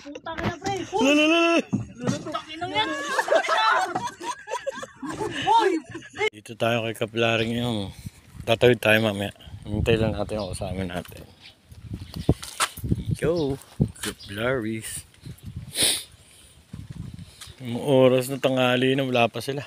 Putang na, pre. Lulutok inang yan. Dito tayo kay Kaplaring yung tatawid tayo mamaya. Hintay lang natin yung kasama natin. Yo, Kaplaris. Yung oras na tanghali na wala pa sila.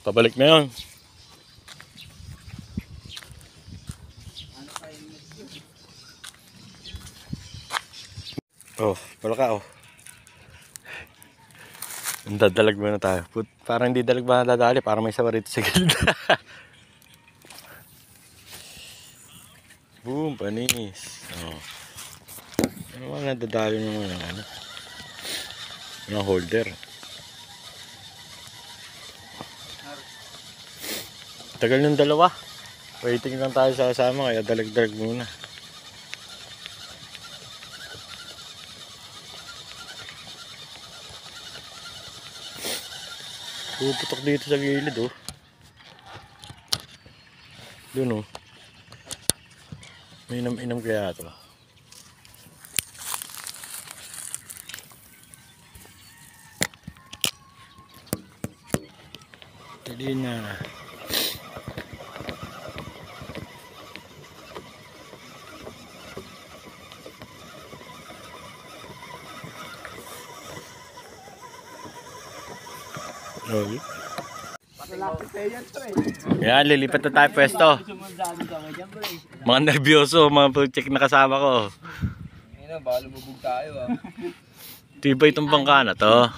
Pabalik na yun. Oh, wala ka oh. Dadalag muna tayo. Parang hindi dalag ba nadadali, parang may sawa rito sa gilid. Boom, panis. Oh. Ano mga nadadali naman ng ano? Ng holder. Tagal ng dalawa. Waiting lang tayo sa kasama kaya dalag-dalag muna. Puputok dito sa gilid oh. Doon oh. May inam-inam kaya ito. Tali na. Okay. Yan, lilipat na tayo pwesto. Mga nervyoso, mga project na kasama ko. Ayun na, baka lumubog tayo ah. Tiba itong bangka na to.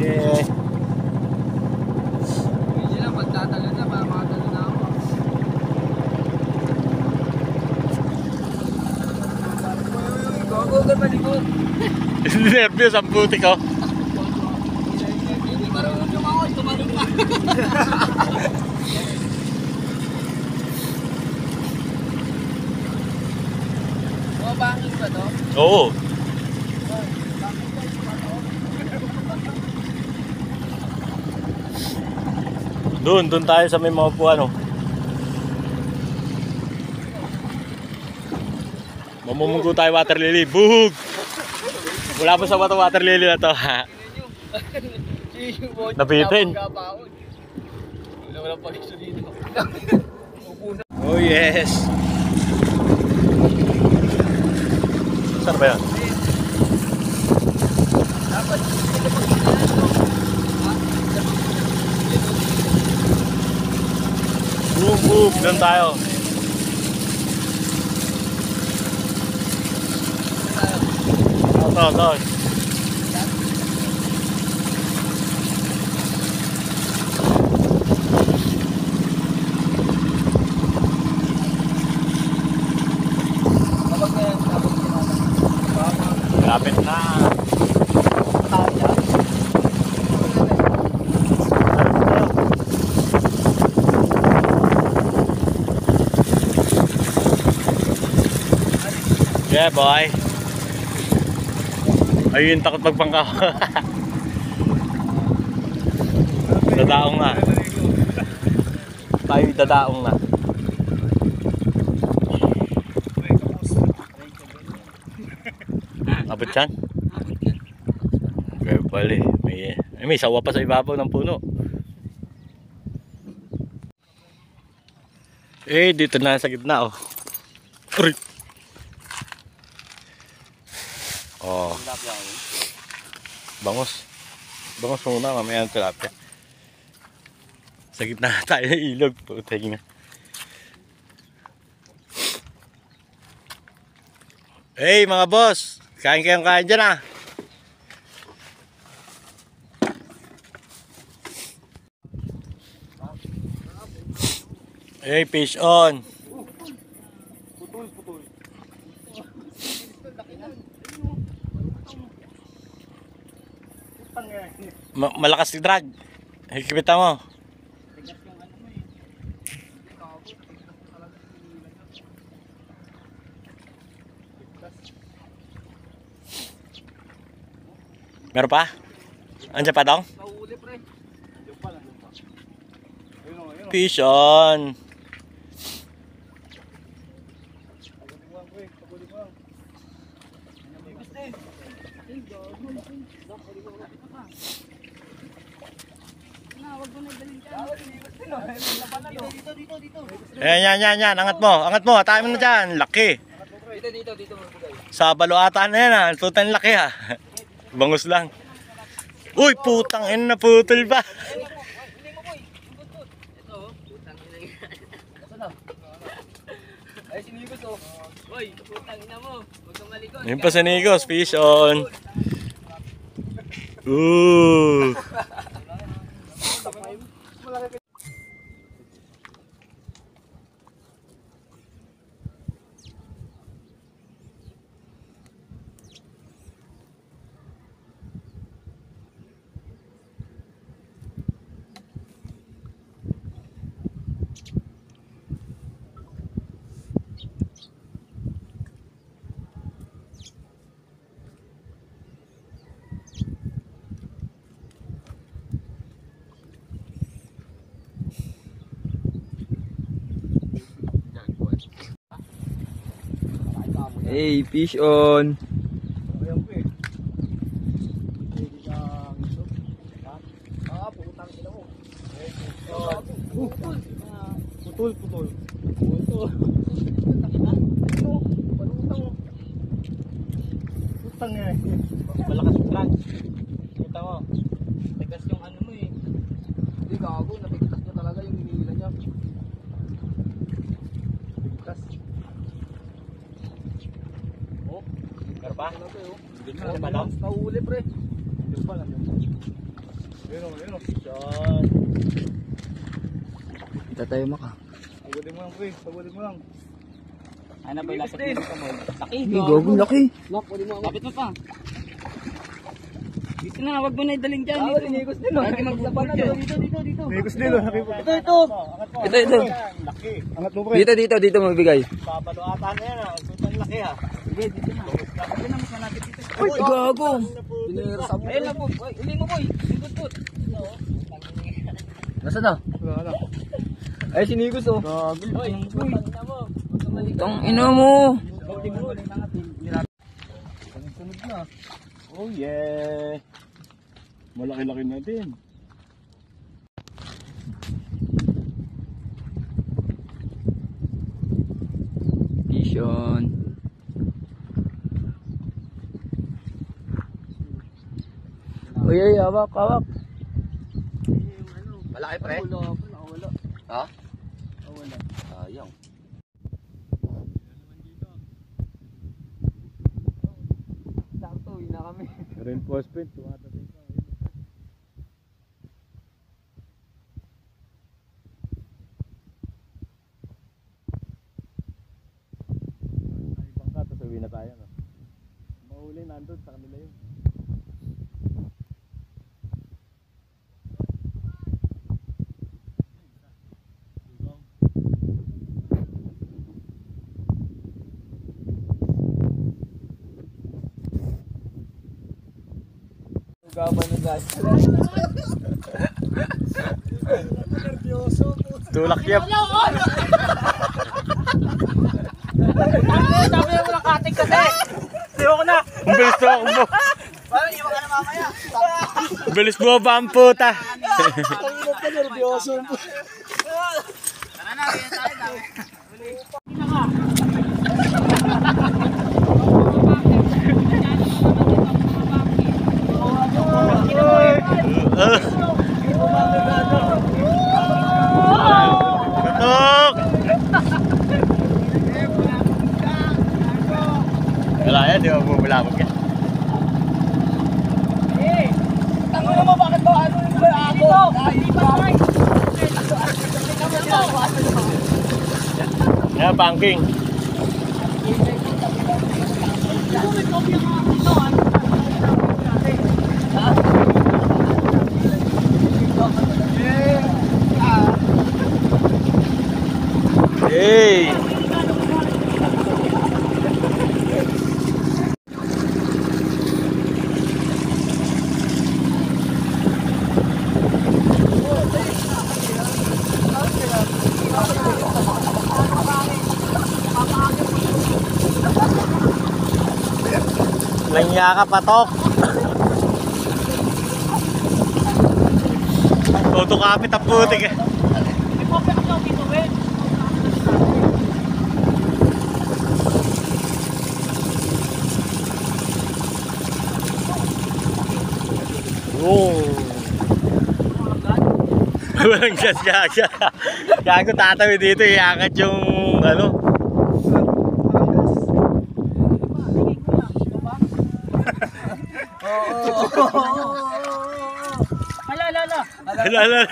Yeah. Hindi lang, magtatalo na, para makatalo na ako. Gogo ka malikot. Nervyos ang puti ko. Hindi marunong yung ako, tumalong na. Bangin ba to? Oo. Doon tayo sa may mga upuan oh. Mamumunggo tayo water lily. Buhug! Wala pa sa water lily na to. Napitin. Oh yes. Saan ba yan? Boom! Doon tayo. Ito. Lapit na. Yeah, boy. Ayun, takot magpangka. Dadaong na. Tayo dadaong na. Abot yan? Kaya pala may sawa pa sa ibabaw ng puno. Dito na sa gitna oh. Oh. Bangos muna, mamaya ang tilapia. Sa gitna tayo ng ilog. Putay na. Hey mga boss, kain kayong kain dyan ah. Hey, fish on. Malakas yung drag. Hikipita mo. Meron pa? Andiyan pa daw? Nahuli pre. Fish on. Yan. Angat mo. Tayo mo na dyan. Laki. Dito magbigay. Sa baluatan na yan ha. Tutang laki ha. Bangus lang. Uy, putang ina, naputol pa. Hindi mo boy. Ito oh. Putang ina yan. Nasaan na? Ay sinigos oh. Boy, putang ina mo. Huwag kang malikot. Yun pa sa Nigos, fish on. Ooh. Hey, fish on. Putol. Putang nga eh. Malakas yung trunk. Kita mo. Tigas yung ano mo eh. Hindi gago, napigitas niya talaga yung hinihila niya. Tigas. Oh, meron pa? Hindi pa daw? Nahuli pre. Hindi pa lang. Yun o. Yan. Kita tayo maka. Pagulin mo lang pre. Ano ba yung lapit dito mo? Laki, Hindi gago, laki. Lapit mo pa. Dito na, wag mo na idaling dyan. Ah, sinigos din oh. Lagi magsapan na dito. Nigos din o. Ito. Laki. Angat mo pre. Dito magbigay. Papaluatan na yan ha. Tutang laki ha. Sige, dito na. Dito na, mas malapit dito. Uy, gago. Pinira sa Ayun na po. Uli mo boy. Singkot. Nasaan na? Wala. Ay, sinigos oh. Uy, putang ina mo. Huwag kang malikot. Tang ina mo. Hindi mo ulit nangatin. Sunod na. Oh yeah. Malaki-laki na din. Fish on. Uy, hawak. Malaki pre? Wala. Ha? Wala. Sayang. Sakto, uwi na kami. Reinforcement. Tumatabi pa. Ibang ka, tapos uwi na tayo. No? Mahuli nandun sa kanila yun. Gaban na guys. Tulak yap. Sabi mo lang kating kasi. Siyo ko na. Ang bilis mo ako mo. Parang iwan ka na mamaya. Ang bilis mo ba ang puta? Nervyoso. Tara na, kaya tayo na. Tutok! Wala yan, di ba bumulabog yan? Tango mo bakit ba ano yung ako? Yan, banking. Hey! Yaka patok. Toto kapit ang putik eh. May kopya ka daw dito, eh. Oh. Walang gas gaga. Gago tatawid dito, iangat yung ano. Ala. Alala.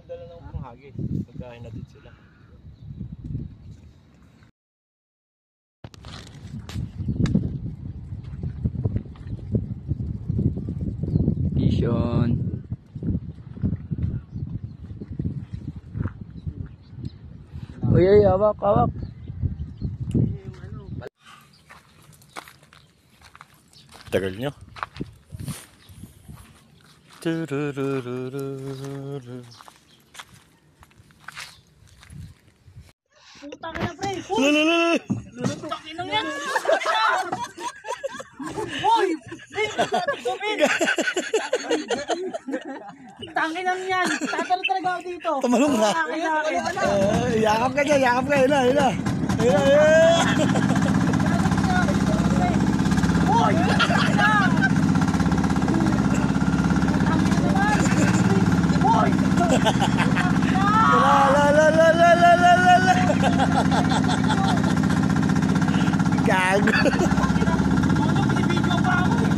Dala ng panghagis. Pagkain natin sila. Vision. Uy, hawak. Tagal nyo. Putang ina, pre. Putang ina yan. Hoy! Tangin lang yan. Tatalo talaga ako dito. Tumalong na. Yakap ka dyan, yakap ka. Hila. Hoy! Hoy! La. Gago. Ano, pinibidyo pa ako eh.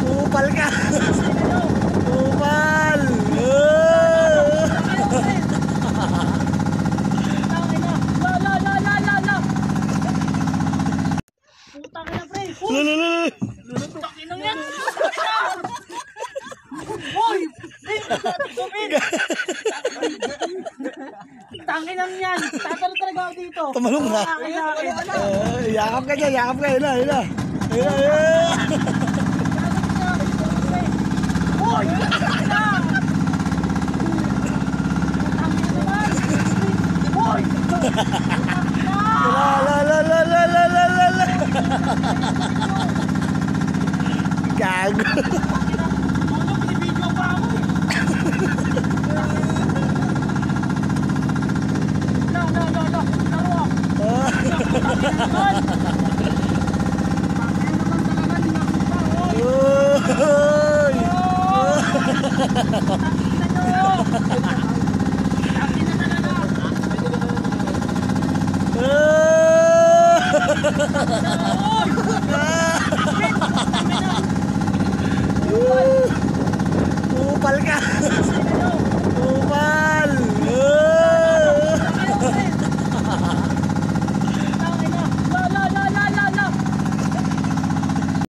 Upal ka. Upal. Putang ina, pre. Putang ina yan. Hoy! Tangin lang yan. Tatalo talaga ako dito. Tumalong na. Yakap ka dyan, yakap ka. Hila. Hoy! Hoy! La. Gago. Ano, pinibidyo pa ako eh. Laro.